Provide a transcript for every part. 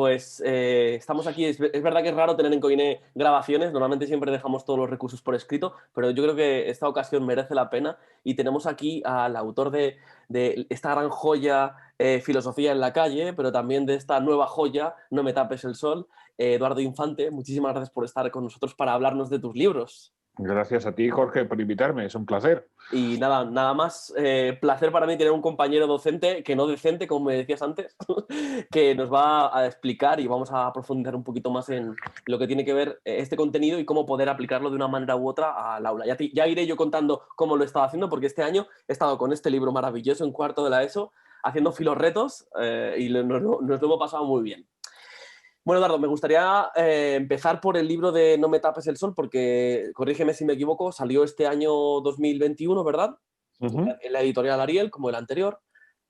pues estamos aquí. Es verdad que es raro tener en Coine grabaciones, normalmente siempre dejamos todos los recursos por escrito, pero yo creo que esta ocasión merece la pena y tenemos aquí al autor de esta gran joya, Filosofía en la calle, pero también de esta nueva joya, No me tapes el sol, Eduardo Infante. Muchísimas gracias por estar con nosotros para hablarnos de tus libros. Gracias a ti, Jorge, por invitarme. Es un placer. Y nada más, placer para mí tener un compañero docente, que no decente, como me decías antes, que nos va a explicar y vamos a profundizar un poquito más en lo que tiene que ver este contenido y cómo poder aplicarlo de una manera u otra al aula. Ya iré yo contando cómo lo he estado haciendo, porque este año he estado con este libro maravilloso en cuarto de la ESO, haciendo filorretos y nos lo hemos pasado muy bien. Bueno, Eduardo, me gustaría empezar por el libro de No me tapes el sol, porque, corrígeme si me equivoco, salió este año 2021, ¿verdad? Ujú, En la editorial Ariel, como el anterior.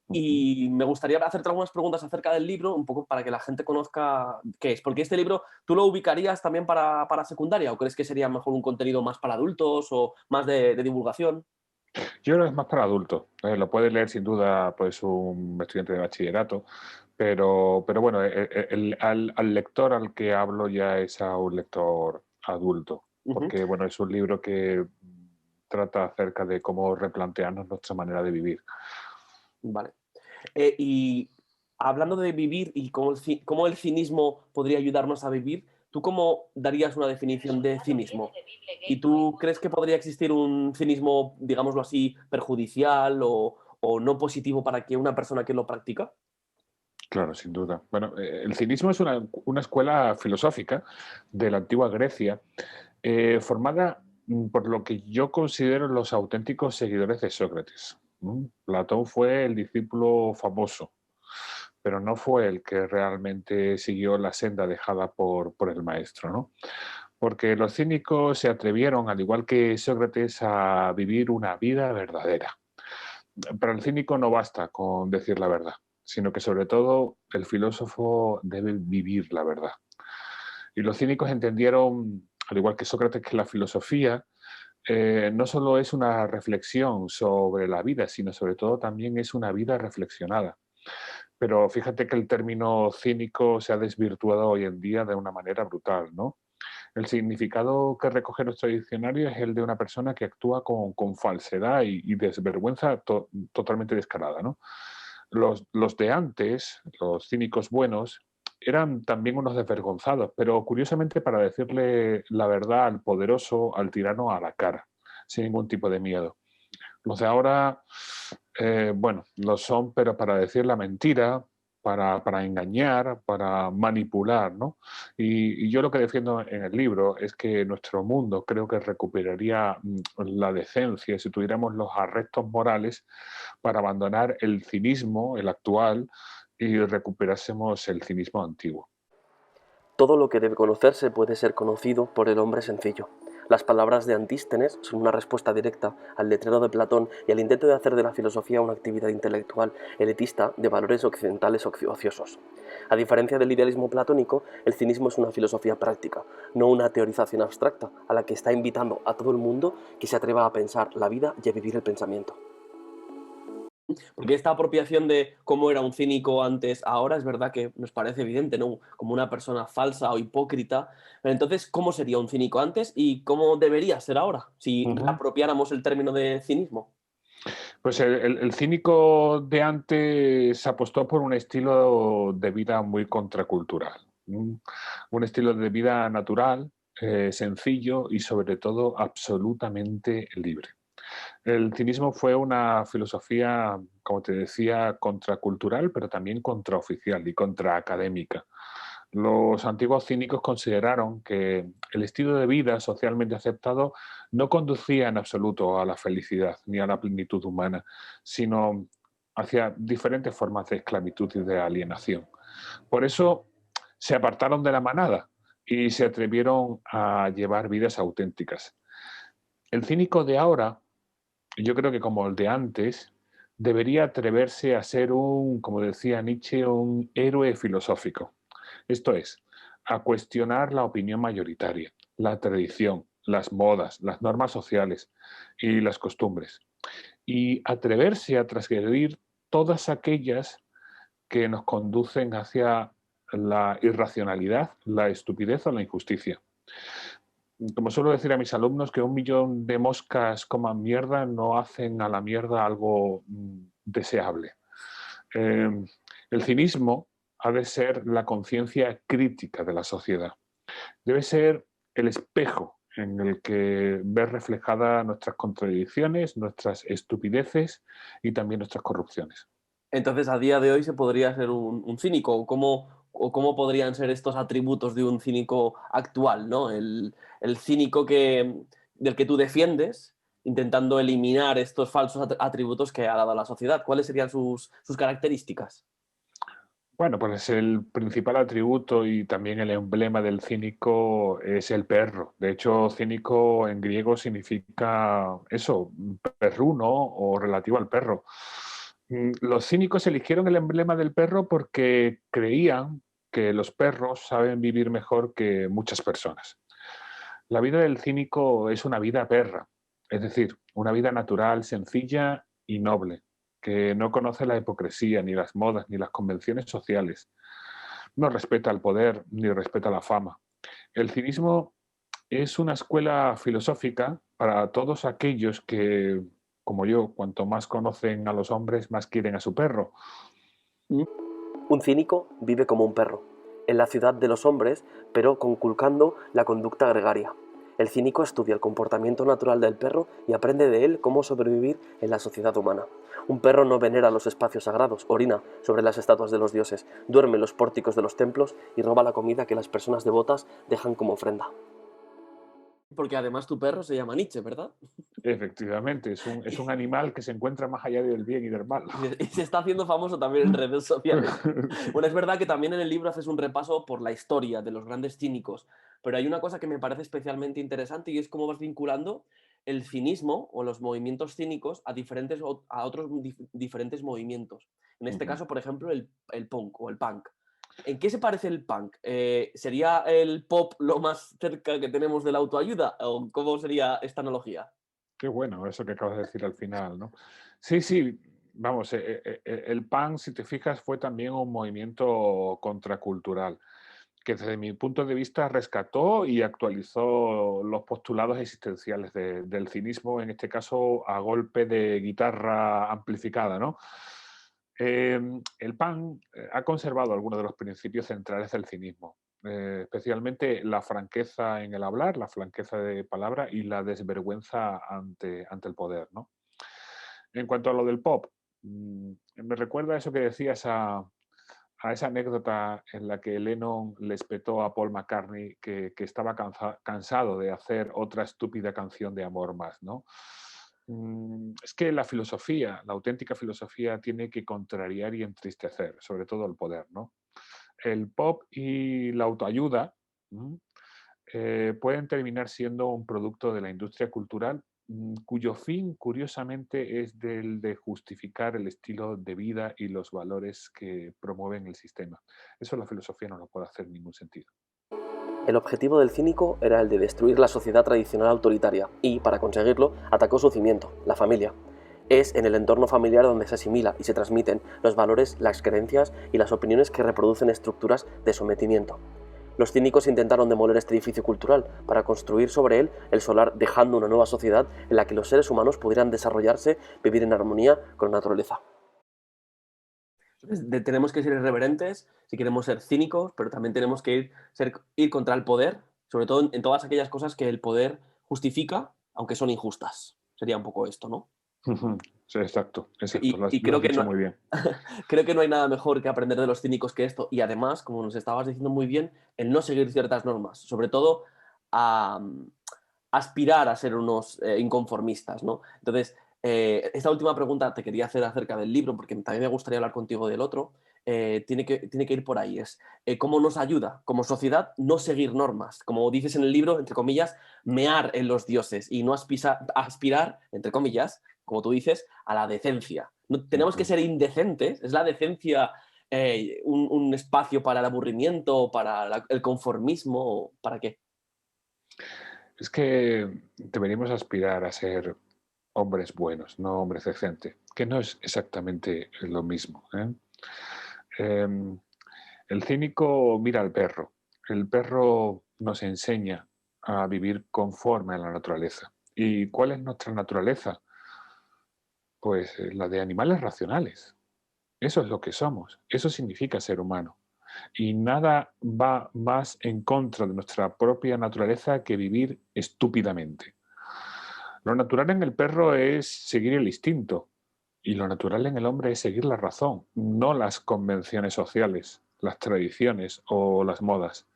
ujú. Y me gustaría hacerte algunas preguntas acerca del libro, un poco para que la gente conozca qué es. Porque este libro, ¿tú lo ubicarías también para secundaria o crees que sería mejor un contenido más para adultos o más de divulgación? Yo creo que es más para adultos. Lo puede leer sin duda pues, un estudiante de bachillerato, pero bueno, al lector al que hablo ya es a un lector adulto, Ujú. porque bueno, es un libro que trata acerca de cómo replantearnos nuestra manera de vivir. Vale. Y hablando de vivir y cómo el cinismo podría ayudarnos a vivir, ¿tú cómo darías una definición de cinismo? ¿Y tú crees que podría existir un cinismo, digámoslo así, perjudicial o no positivo para que una persona que lo practica? Claro, sin duda. Bueno, el cinismo es una escuela filosófica de la antigua Grecia, formada por lo que yo considero los auténticos seguidores de Sócrates. Platón fue el discípulo famoso, pero no fue el que realmente siguió la senda dejada por el maestro, ¿no? Porque los cínicos se atrevieron, al igual que Sócrates, a vivir una vida verdadera. Para el cínico no basta con decir la verdad, sino que sobre todo el filósofo debe vivir la verdad. Y los cínicos entendieron, al igual que Sócrates, que la filosofía no solo es una reflexión sobre la vida, sino sobre todo también es una vida reflexionada. Pero fíjate que el término cínico se ha desvirtuado hoy en día de una manera brutal, ¿no? El significado que recoge nuestro diccionario es el de una persona que actúa con falsedad y desvergüenza totalmente descarada, ¿no? Los de antes, los cínicos buenos, eran también unos desvergonzados, pero curiosamente para decirle la verdad al poderoso, al tirano, a la cara, sin ningún tipo de miedo. Los de ahora, bueno, lo son, pero para decir la mentira, para engañar, para manipular, ¿no? Y yo lo que defiendo en el libro es que nuestro mundo creo que recuperaría la decencia si tuviéramos los arrestos morales para abandonar el cinismo, el actual, y recuperásemos el cinismo antiguo. Todo lo que debe conocerse puede ser conocido por el hombre sencillo. Las palabras de Antístenes son una respuesta directa al letrero de Platón y al intento de hacer de la filosofía una actividad intelectual elitista de valores occidentales ociosos. A diferencia del idealismo platónico, el cinismo es una filosofía práctica, no una teorización abstracta, a la que está invitando a todo el mundo que se atreva a pensar la vida y a vivir el pensamiento. Porque esta apropiación de cómo era un cínico antes, ahora es verdad que nos parece evidente, ¿no? Como una persona falsa o hipócrita. Pero entonces, ¿cómo sería un cínico antes y cómo debería ser ahora si Ujú. reapropiáramos el término de cinismo? Pues el cínico de antes apostó por un estilo de vida muy contracultural, un estilo de vida natural, sencillo y sobre todo absolutamente libre. El cinismo fue una filosofía, como te decía, contracultural, pero también contraoficial y contraacadémica. Los antiguos cínicos consideraron que el estilo de vida socialmente aceptado no conducía en absoluto a la felicidad ni a la plenitud humana, sino hacia diferentes formas de esclavitud y de alienación. Por eso se apartaron de la manada y se atrevieron a llevar vidas auténticas. El cínico de ahora, yo creo que como el de antes, debería atreverse a ser un, como decía Nietzsche, un héroe filosófico. Esto es, a cuestionar la opinión mayoritaria, la tradición, las modas, las normas sociales y las costumbres. Y atreverse a transgredir todas aquellas que nos conducen hacia la irracionalidad, la estupidez o la injusticia. Como suelo decir a mis alumnos, que 1 millón de moscas coman mierda no hacen a la mierda algo deseable. Eh, el cinismo ha de ser la conciencia crítica de la sociedad. Debe ser el espejo en el que ver reflejadas nuestras contradicciones, nuestras estupideces y también nuestras corrupciones. Entonces, a día de hoy se podría ser un cínico. O cómo podrían ser estos atributos de un cínico actual, ¿no? El cínico del que tú defiendes, intentando eliminar estos falsos atributos que ha dado la sociedad. ¿Cuáles serían sus características? Bueno, pues el principal atributo y también el emblema del cínico es el perro. De hecho, cínico en griego significa eso, perruno o relativo al perro. Los cínicos eligieron el emblema del perro porque creían que los perros saben vivir mejor que muchas personas. La vida del cínico es una vida perra, es decir, una vida natural, sencilla y noble, que no conoce la hipocresía, ni las modas, ni las convenciones sociales. No respeta el poder, ni respeta la fama. El cinismo es una escuela filosófica para todos aquellos que, como yo, cuanto más conocen a los hombres, más quieren a su perro. Un cínico vive como un perro, en la ciudad de los hombres, pero conculcando la conducta gregaria. El cínico estudia el comportamiento natural del perro y aprende de él cómo sobrevivir en la sociedad humana. Un perro no venera los espacios sagrados, orina sobre las estatuas de los dioses, duerme en los pórticos de los templos y roba la comida que las personas devotas dejan como ofrenda. Porque además tu perro se llama Nietzsche, ¿verdad? Efectivamente, es un animal que se encuentra más allá del bien y del mal. Y se está haciendo famoso también en redes sociales. Bueno, es verdad que también en el libro haces un repaso por la historia de los grandes cínicos, pero hay una cosa que me parece especialmente interesante y es cómo vas vinculando el cinismo o los movimientos cínicos a otros diferentes movimientos. En este Ujú. caso, por ejemplo, el punk o el punk. ¿En qué se parece el punk? ¿Sería el pop lo más cerca que tenemos de la autoayuda? ¿O cómo sería esta analogía? Qué bueno eso que acabas de decir al final, ¿no? Sí, sí, vamos, el punk, si te fijas, fue también un movimiento contracultural que desde mi punto de vista rescató y actualizó los postulados existenciales del cinismo, en este caso a golpe de guitarra amplificada, ¿no? El punk ha conservado algunos de los principios centrales del cinismo, especialmente la franqueza en el hablar, la franqueza de palabra y la desvergüenza ante el poder, ¿no? En cuanto a lo del pop, me recuerda eso que decías a esa anécdota en la que Lennon le espetó a Paul McCartney que estaba cansado de hacer otra estúpida canción de amor más, ¿no? Es que la filosofía, la auténtica filosofía, tiene que contrariar y entristecer, sobre todo el poder, ¿no? El pop y la autoayuda, ¿m? Pueden terminar siendo un producto de la industria cultural cuyo fin, curiosamente, es el de justificar el estilo de vida y los valores que promueven el sistema. Eso la filosofía no lo puede hacer en ningún sentido. El objetivo del cínico era el de destruir la sociedad tradicional autoritaria y, para conseguirlo, atacó su cimiento, la familia. Es en el entorno familiar donde se asimila y se transmiten los valores, las creencias y las opiniones que reproducen estructuras de sometimiento. Los cínicos intentaron demoler este edificio cultural para construir sobre él el solar, dejando una nueva sociedad en la que los seres humanos pudieran desarrollarse, vivir en armonía con la naturaleza. Tenemos que ser irreverentes si queremos ser cínicos, pero también tenemos que ir contra el poder, sobre todo en todas aquellas cosas que el poder justifica, aunque son injustas. Sería un poco esto, ¿no? Sí, exacto, exacto, Y lo has creo que dicho no, muy bien. creo que no hay nada mejor que aprender de los cínicos que esto. Y además, como nos estabas diciendo muy bien, el no seguir ciertas normas, sobre todo a aspirar a ser unos inconformistas, ¿no? Entonces, esta última pregunta te quería hacer acerca del libro, porque también me gustaría hablar contigo del otro. Tiene que ir por ahí. Es cómo nos ayuda como sociedad no seguir normas. Como dices en el libro, entre comillas, mear en los dioses y no aspirar, entre comillas, como tú dices, a la decencia. No, tenemos que Ujú. ser indecentes. ¿Es la decencia un espacio para el aburrimiento, para el conformismo? ¿Para qué? Es que deberíamos aspirar a ser hombres buenos, no hombres decentes, que no es exactamente lo mismo, ¿eh? Em, El cínico mira al perro. El perro nos enseña a vivir conforme a la naturaleza. ¿Y cuál es nuestra naturaleza? Pues la de animales racionales. Eso es lo que somos. Eso significa ser humano. Y nada va más en contra de nuestra propia naturaleza que vivir estúpidamente. Lo natural en el perro es seguir el instinto y lo natural en el hombre es seguir la razón, no las convenciones sociales, las tradiciones o las modas.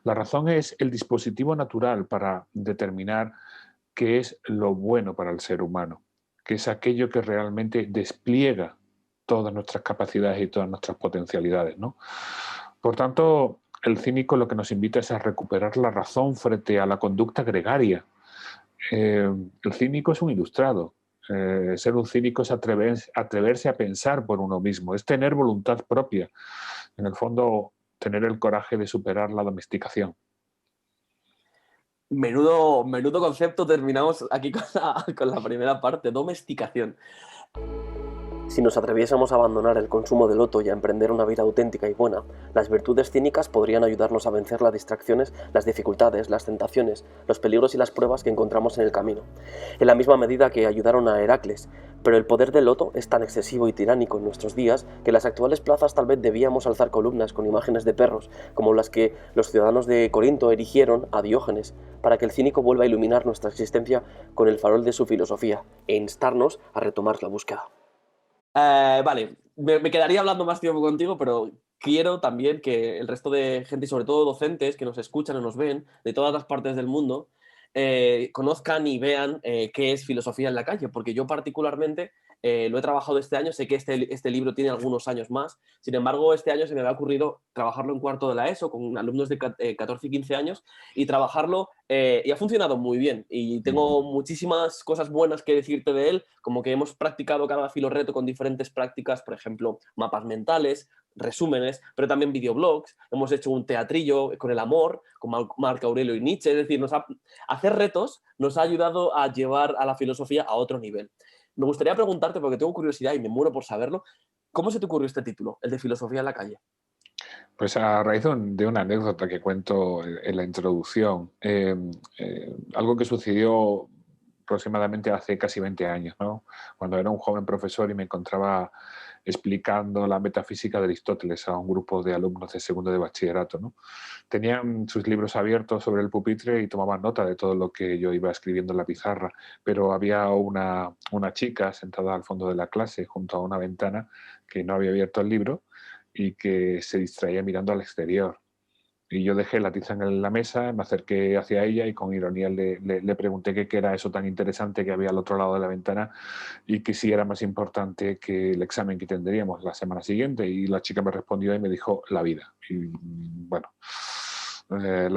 La razón es el dispositivo natural para determinar qué es lo bueno para el ser humano, que es aquello que realmente despliega todas nuestras capacidades y todas nuestras potencialidades, ¿no? Por tanto, el cínico lo que nos invita es a recuperar la razón frente a la conducta gregaria. El cínico es un ilustrado. Ser un cínico es atreverse a pensar por uno mismo, es tener voluntad propia. En el fondo, tener el coraje de superar la domesticación. Menudo concepto, terminamos aquí con la primera parte, domesticación. Si nos atreviésemos a abandonar el consumo de loto y a emprender una vida auténtica y buena, las virtudes cínicas podrían ayudarnos a vencer las distracciones, las dificultades, las tentaciones, los peligros y las pruebas que encontramos en el camino, en la misma medida que ayudaron a Heracles. Pero el poder del loto es tan excesivo y tiránico en nuestros días que en las actuales plazas tal vez debíamos alzar columnas con imágenes de perros, como las que los ciudadanos de Corinto erigieron a Diógenes, para que el cínico vuelva a iluminar nuestra existencia con el farol de su filosofía e instarnos a retomar la búsqueda. Vale, me quedaría hablando más tiempo contigo, pero quiero también que el resto de gente, y sobre todo docentes que nos escuchan o nos ven de todas las partes del mundo, conozcan y vean qué es filosofía en la calle, porque yo particularmente lo he trabajado este año, sé que este libro tiene algunos años más, sin embargo este año se me había ocurrido trabajarlo en cuarto de la ESO con alumnos de 14 y 15 años y trabajarlo y ha funcionado muy bien y tengo muchísimas cosas buenas que decirte de él, como que hemos practicado cada filorreto con diferentes prácticas, por ejemplo, mapas mentales, resúmenes, pero también videoblogs, hemos hecho un teatrillo con el amor, con Marco Aurelio y Nietzsche, es decir, hacer retos nos ha ayudado a llevar a la filosofía a otro nivel. Me gustaría preguntarte, porque tengo curiosidad y me muero por saberlo, ¿cómo se te ocurrió este título, el de Filosofía en la calle? Pues a raíz de una anécdota que cuento en la introducción, algo que sucedió aproximadamente hace casi 20 años, ¿no? Cuando era un joven profesor y me encontraba explicando la metafísica de Aristóteles a un grupo de alumnos de segundo de bachillerato, ¿no? Tenían sus libros abiertos sobre el pupitre y tomaban nota de todo lo que yo iba escribiendo en la pizarra, pero había una chica sentada al fondo de la clase junto a una ventana que no había abierto el libro y que se distraía mirando al exterior. Y yo dejé la tiza en la mesa, me acerqué hacia ella y con ironía le pregunté qué era eso tan interesante que había al otro lado de la ventana y que si era más importante que el examen que tendríamos la semana siguiente. Y la chica me respondió y me dijo la vida. Y bueno,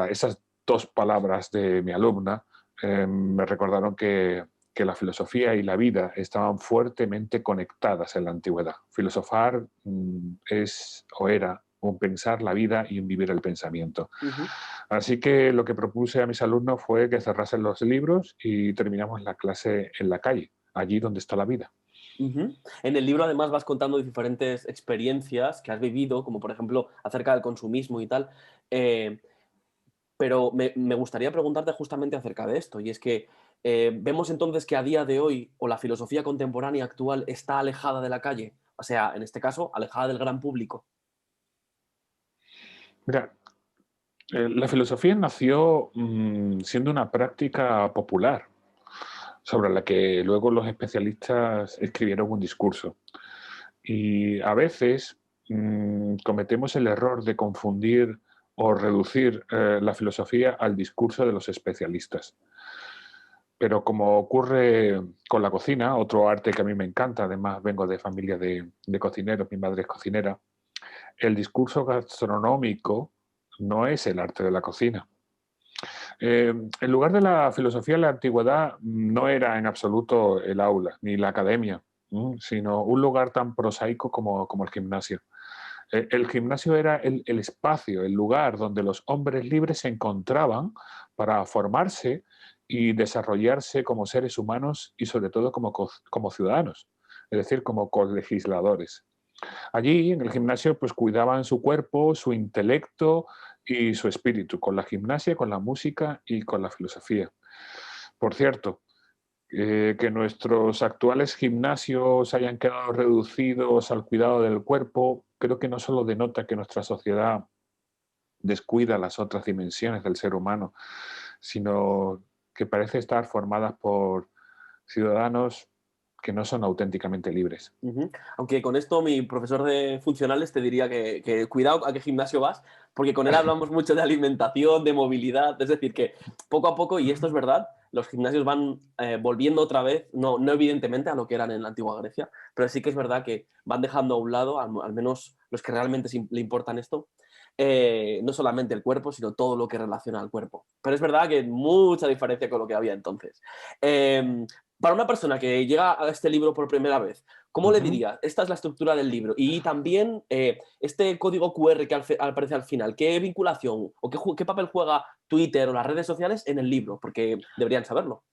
esas dos palabras de mi alumna me recordaron que la filosofía y la vida estaban fuertemente conectadas en la antigüedad. Filosofar es o era un pensar la vida y un vivir el pensamiento. Ujú. Así que lo que propuse a mis alumnos fue que cerrasen los libros y terminamos la clase en la calle, allí donde está la vida. Ujú. En el libro además vas contando diferentes experiencias que has vivido, como por ejemplo acerca del consumismo y tal, eh, pero me gustaría preguntarte justamente acerca de esto, y es que vemos entonces que a día de hoy, o la filosofía contemporánea actual está alejada de la calle, o sea, en este caso, alejada del gran público. Mira, la filosofía nació siendo una práctica popular sobre la que luego los especialistas escribieron un discurso. Y a veces cometemos el error de confundir o reducir la filosofía al discurso de los especialistas. Pero como ocurre con la cocina, otro arte que a mí me encanta, además vengo de familia de cocineros, mi madre es cocinera, el discurso gastronómico no es el arte de la cocina. El lugar de la filosofía en la antigüedad no era en absoluto el aula ni la academia, sino un lugar tan prosaico como el gimnasio. El gimnasio era el espacio, el lugar donde los hombres libres se encontraban para formarse y desarrollarse como seres humanos y sobre todo como ciudadanos, es decir, como colegisladores. Allí, en el gimnasio, pues cuidaban su cuerpo, su intelecto y su espíritu, con la gimnasia, con la música y con la filosofía. Por cierto, que nuestros actuales gimnasios hayan quedado reducidos al cuidado del cuerpo, creo que no solo denota que nuestra sociedad descuida las otras dimensiones del ser humano, sino que parece estar formadas por ciudadanos que no son auténticamente libres. Ujú. Aunque con esto mi profesor de funcionales te diría que cuidado a qué gimnasio vas, porque con él hablamos mucho de alimentación, de movilidad, es decir, que poco a poco, y esto es verdad, los gimnasios van volviendo otra vez, no evidentemente a lo que eran en la antigua Grecia, pero sí que es verdad que van dejando a un lado, al menos los que realmente le importan esto, no solamente el cuerpo, sino todo lo que relaciona al cuerpo. Pero es verdad que hay mucha diferencia con lo que había entonces. Eh, para una persona que llega a este libro por primera vez, ¿cómo le Ujú. dirías? Esta es la estructura del libro. Y también este código QR que aparece al final, ¿qué vinculación o qué papel juega Twitter o las redes sociales en el libro? Porque deberían saberlo.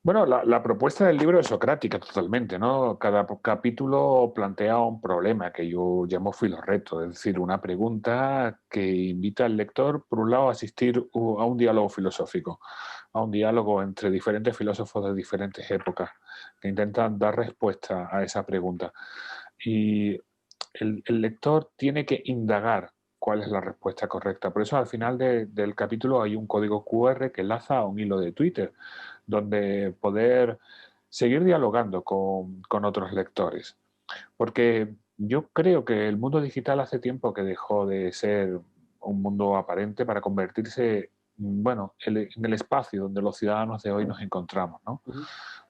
Bueno, la propuesta del libro es socrática totalmente, ¿no? Cada capítulo plantea un problema que yo llamo filorreto, es decir, una pregunta que invita al lector, por un lado, a asistir a un diálogo filosófico, a un diálogo entre diferentes filósofos de diferentes épocas que intentan dar respuesta a esa pregunta. Y el lector tiene que indagar cuál es la respuesta correcta. Por eso al final del capítulo hay un código QR que enlaza a un hilo de Twitter, donde poder seguir dialogando con otros lectores. Porque yo creo que el mundo digital hace tiempo que dejó de ser un mundo aparente para convertirse, bueno, en el espacio donde los ciudadanos de hoy nos encontramos, ¿no? Ujú.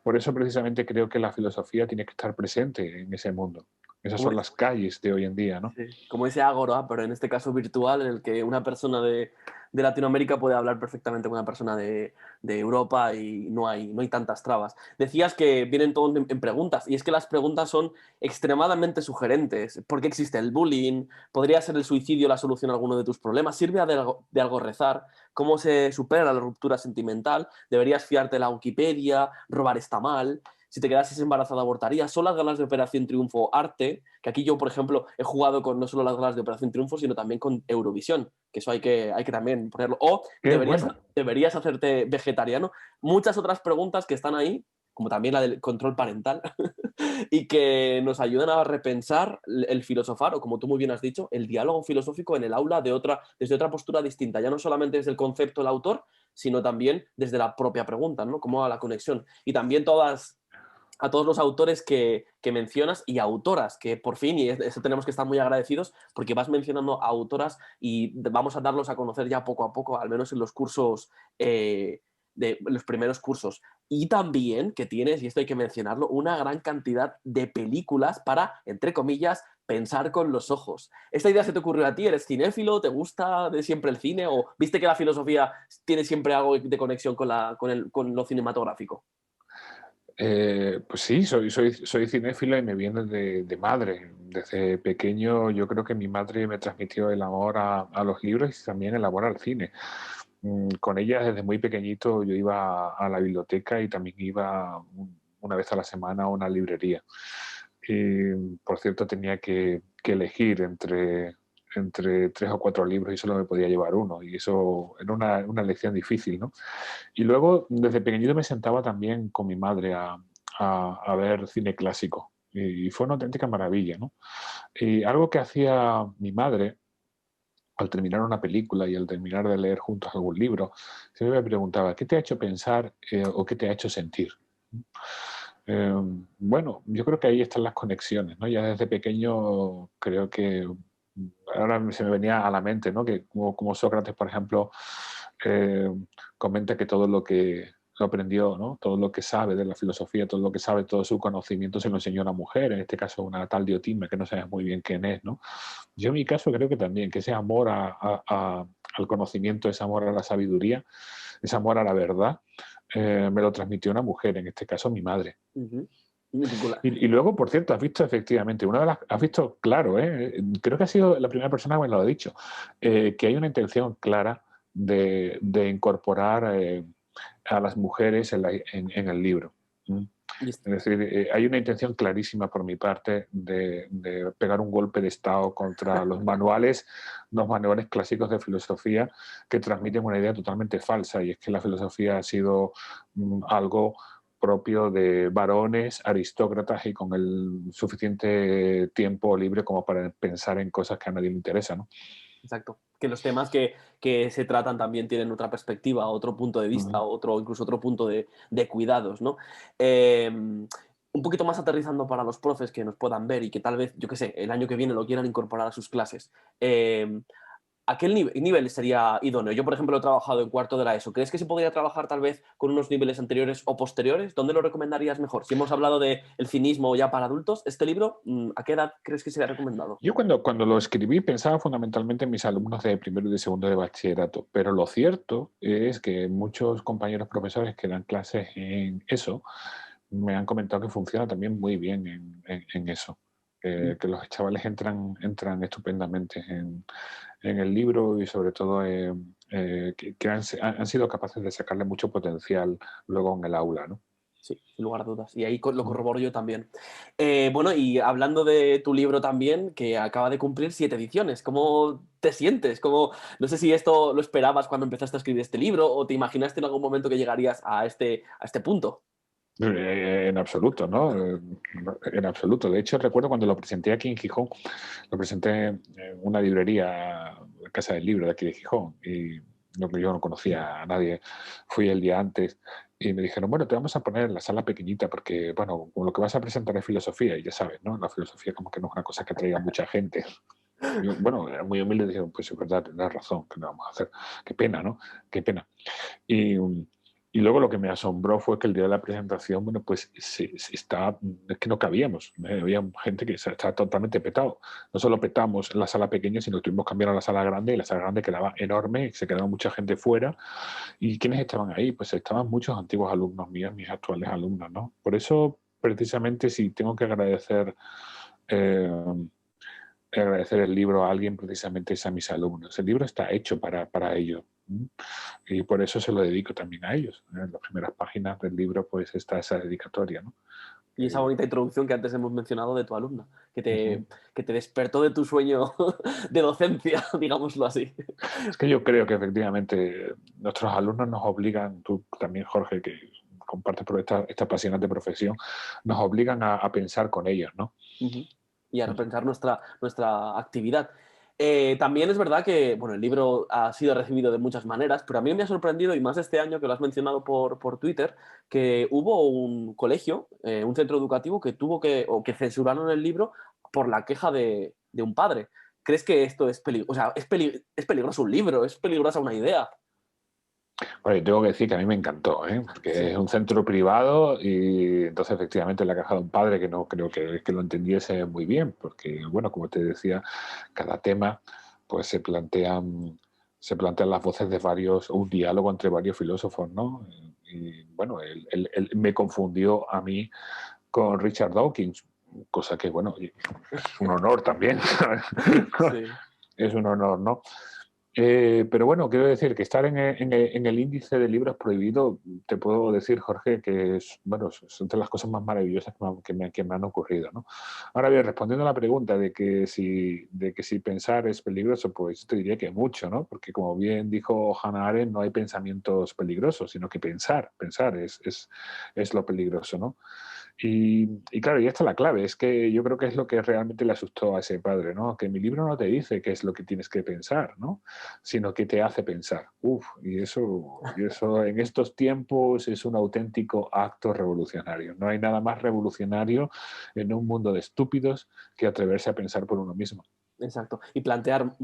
Por eso precisamente creo que la filosofía tiene que estar presente en ese mundo. Esas Como, son las calles de hoy en día, ¿no? sí, como ese Ágora, pero en este caso virtual, en el que una persona de Latinoamérica puede hablar perfectamente con una persona de Europa y no hay tantas trabas. Decías que vienen todo en preguntas, y es que las preguntas son extremadamente sugerentes. ¿Por qué existe el bullying? ¿Podría ser el suicidio la solución a alguno de tus problemas? ¿Sirve de algo rezar? ¿Cómo se supera la ruptura sentimental? ¿Deberías fiarte de la Wikipedia? ¿Robar está mal? Si te quedases embarazada, abortarías. Son las ganas de Operación Triunfo arte, que aquí yo, por ejemplo, he jugado con no solo las galas de Operación Triunfo, sino también con Eurovisión, que eso hay que también ponerlo. O Qué deberías, bueno. deberías hacerte vegetariano. Muchas otras preguntas que están ahí, como también la del control parental, y que nos ayudan a repensar el filosofar, o como tú muy bien has dicho, el diálogo filosófico en el aula desde otra postura distinta, ya no solamente desde el concepto del autor, sino también desde la propia pregunta, ¿no? Como a la conexión. Y también a todos los autores que mencionas y autoras, que por fin, y eso tenemos que estar muy agradecidos, porque vas mencionando a autoras y vamos a darlos a conocer ya poco a poco, al menos en los cursos, de los primeros cursos. Y también que tienes, y esto hay que mencionarlo, una gran cantidad de películas para, entre comillas, pensar con los ojos. ¿Esta idea se te ocurrió a ti? ¿Eres cinéfilo? ¿Te gusta de siempre el cine? ¿O viste que la filosofía tiene siempre algo de conexión con lo cinematográfico? Pues sí, soy cinéfilo y me viene de madre. Desde pequeño yo creo que mi madre me transmitió el amor a los libros y también el amor al cine. Con ella desde muy pequeñito yo iba a la biblioteca y también iba una vez a la semana a una librería. Y, por cierto, tenía que elegir entre tres o cuatro libros y solo me podía llevar uno. Y eso era una elección difícil, ¿no? Y luego, desde pequeñito me sentaba también con mi madre a ver cine clásico. Y fue una auténtica maravilla, ¿no? Y algo que hacía mi madre al terminar una película y al terminar de leer juntos algún libro, siempre me preguntaba, ¿qué te ha hecho pensar o qué te ha hecho sentir? Eh, bueno, yo creo que ahí están las conexiones, ¿no? Ya desde pequeño creo que ahora se me venía a la mente, ¿no? Que como Sócrates, por ejemplo, eh, comenta que todo lo que lo aprendió, ¿no? Todo lo que sabe de la filosofía, todo lo que sabe, todo su conocimiento se lo enseñó a una mujer, en este caso una tal Diotima, que no sabes muy bien quién es, ¿no? Yo en mi caso creo que también, que ese amor al conocimiento, ese amor a la sabiduría, ese amor a la verdad, me lo transmitió una mujer, en este caso mi madre. Ujú. Vincula- Y luego, por cierto, has visto efectivamente, has visto claro, creo que ha sido la primera persona que me lo ha dicho, que hay una intención clara de incorporar a las mujeres en el libro. ¿Mm? Y Es decir, hay una intención clarísima por mi parte de pegar un golpe de Estado contra los manuales clásicos de filosofía que transmiten una idea totalmente falsa, y es que la filosofía ha sido algo propio de varones, aristócratas y con el suficiente tiempo libre como para pensar en cosas que a nadie le interesan, ¿no? exacto. Que los temas que se tratan también tienen otra perspectiva, otro punto de vista, Ujú. incluso otro punto de cuidados, ¿no? Un poquito más aterrizando para los profes que nos puedan ver y que tal vez, yo qué sé, el año que viene lo quieran incorporar a sus clases. ¿A qué nivel sería idóneo? Yo, por ejemplo, he trabajado en cuarto de la ESO. ¿Crees que se podría trabajar tal vez con unos niveles anteriores o posteriores? ¿Dónde lo recomendarías mejor? Si hemos hablado de el cinismo ya para adultos, este libro, ¿a qué edad crees que sería recomendado? Yo cuando lo escribí pensaba fundamentalmente en mis alumnos de primero y de segundo de bachillerato, pero lo cierto es que muchos compañeros profesores que dan clases en eso me han comentado que funciona también muy bien en eso, Mm. que los chavales entran estupendamente en el libro y sobre todo que han sido capaces de sacarle mucho potencial luego en el aula, ¿no? Sí, sin lugar a dudas. Y ahí lo Mm. corroboro yo también. Bueno, y hablando de tu libro también, que acaba de cumplir 7 ediciones, ¿cómo te sientes? No sé si esto lo esperabas cuando empezaste a escribir este libro o te imaginaste en algún momento que llegarías a este punto. En absoluto, ¿no? En absoluto. De hecho, recuerdo cuando lo presenté aquí en Gijón, lo presenté en una librería, Casa del Libro de aquí de Gijón, y yo no conocía a nadie. Fui el día antes y me dijeron, bueno, te vamos a poner en la sala pequeñita porque, bueno, como lo que vas a presentar es filosofía, y ya sabes, ¿no? La filosofía como que no es una cosa que atraiga a mucha gente. Y, bueno, era muy humilde, dijeron, pues es verdad, tienes razón, ¿qué le vamos a hacer? Qué pena, ¿no? Qué pena. Y, y luego lo que me asombró fue que el día de la presentación, bueno, pues es que no cabíamos. Había gente que estaba totalmente petado. No solo petamos en la sala pequeña, sino que tuvimos que cambiar a la sala grande, y la sala grande quedaba enorme, se quedaba mucha gente fuera. ¿Y quiénes estaban ahí? Pues estaban muchos antiguos alumnos míos, mis actuales alumnos, ¿no? Por eso, precisamente, si tengo que eh, agradecer el libro a alguien, precisamente es a mis alumnos. El libro está hecho para ellos. Y por eso se lo dedico también a ellos. En las primeras páginas del libro pues está esa dedicatoria, ¿no? Y esa Eh, bonita introducción que antes hemos mencionado de tu alumna, que uh-huh. te despertó de tu sueño de docencia, digámoslo así. Es que yo creo que efectivamente nuestros alumnos nos obligan, tú también, Jorge, que compartes por esta apasionante profesión, nos obligan a pensar con ellos, ¿no? Ujú. Y a repensar nuestra actividad. También es verdad que, bueno, el libro ha sido recibido de muchas maneras, pero a mí me ha sorprendido, y más este año que lo has mencionado por Twitter, que hubo un colegio, un centro educativo o que censuraron el libro por la queja de un padre. ¿Crees que esto es peligroso? O sea, es peligroso un libro, es peligrosa una idea. Bueno, tengo que decir que a mí me encantó, ¿eh? Porque Sí. es un centro privado y entonces efectivamente le ha cajado un padre que no creo que lo entendiese muy bien, porque bueno, como te decía, cada tema pues se plantean las voces de un diálogo entre varios filósofos, ¿no? Y bueno, él me confundió a mí con Richard Dawkins, cosa que bueno, es un honor también, ¿sabes? Sí. Es un honor, ¿no? Pero bueno, quiero decir que estar en el índice de libros prohibidos, te puedo decir, Jorge, que bueno, son de las cosas más maravillosas que me han ocurrido, ¿no? Ahora bien, respondiendo a la pregunta de que si pensar es peligroso, pues te diría que mucho, ¿no? Porque como bien dijo Hannah Arendt, no hay pensamientos peligrosos, sino que pensar es lo peligroso, ¿no? Y claro, y esta es la clave, es que yo creo que es lo que realmente le asustó a ese padre, ¿no? Que mi libro no te dice qué es lo que tienes que pensar, ¿no? Sino que te hace pensar. Uf, y eso en estos tiempos es un auténtico acto revolucionario. No hay nada más revolucionario en un mundo de estúpidos que atreverse a pensar por uno mismo. Exacto. Y plantear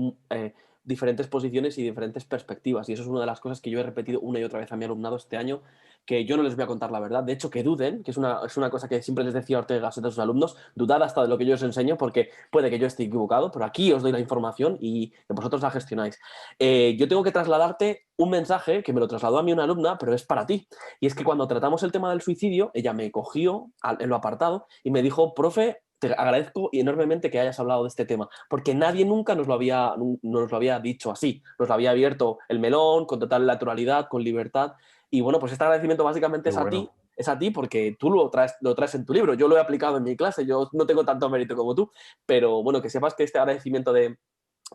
diferentes posiciones y diferentes perspectivas. Y eso es una de las cosas que yo he repetido una y otra vez a mi alumnado este año, que yo no les voy a contar la verdad. De hecho, que duden, que es una cosa que siempre les decía Ortega a sus alumnos, dudad hasta de lo que yo os enseño, porque puede que yo esté equivocado, pero aquí os doy la información y vosotros la gestionáis. Yo tengo que trasladarte un mensaje que me lo trasladó a mí una alumna, pero es para ti. Y es que cuando tratamos el tema del suicidio, ella me cogió en lo apartado y me dijo, profe, te agradezco enormemente que hayas hablado de este tema, porque nadie nunca nos lo había dicho así, nos lo había abierto el melón, con total naturalidad, con libertad, y bueno, pues este agradecimiento básicamente Qué es a ti, bueno. es a ti porque tú lo traes en tu libro. Yo lo he aplicado en mi clase, yo no tengo tanto mérito como tú, pero bueno, que sepas que este agradecimiento de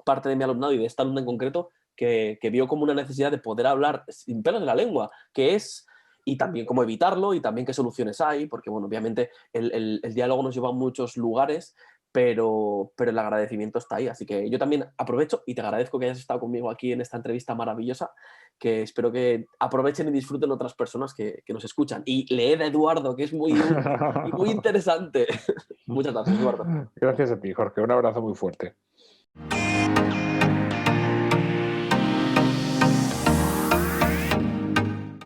parte de mi alumnado y de esta alumna en concreto, que vio como una necesidad de poder hablar sin pelos de la lengua, que es, y también cómo evitarlo, y también qué soluciones hay, porque bueno, obviamente el diálogo nos lleva a muchos lugares, pero el agradecimiento está ahí. Así que yo también aprovecho y te agradezco que hayas estado conmigo aquí en esta entrevista maravillosa, que espero que aprovechen y disfruten otras personas que nos escuchan. Y leed a Eduardo, que es muy útil y muy interesante. Muchas gracias, Eduardo. Gracias a ti, Jorge. Un abrazo muy fuerte.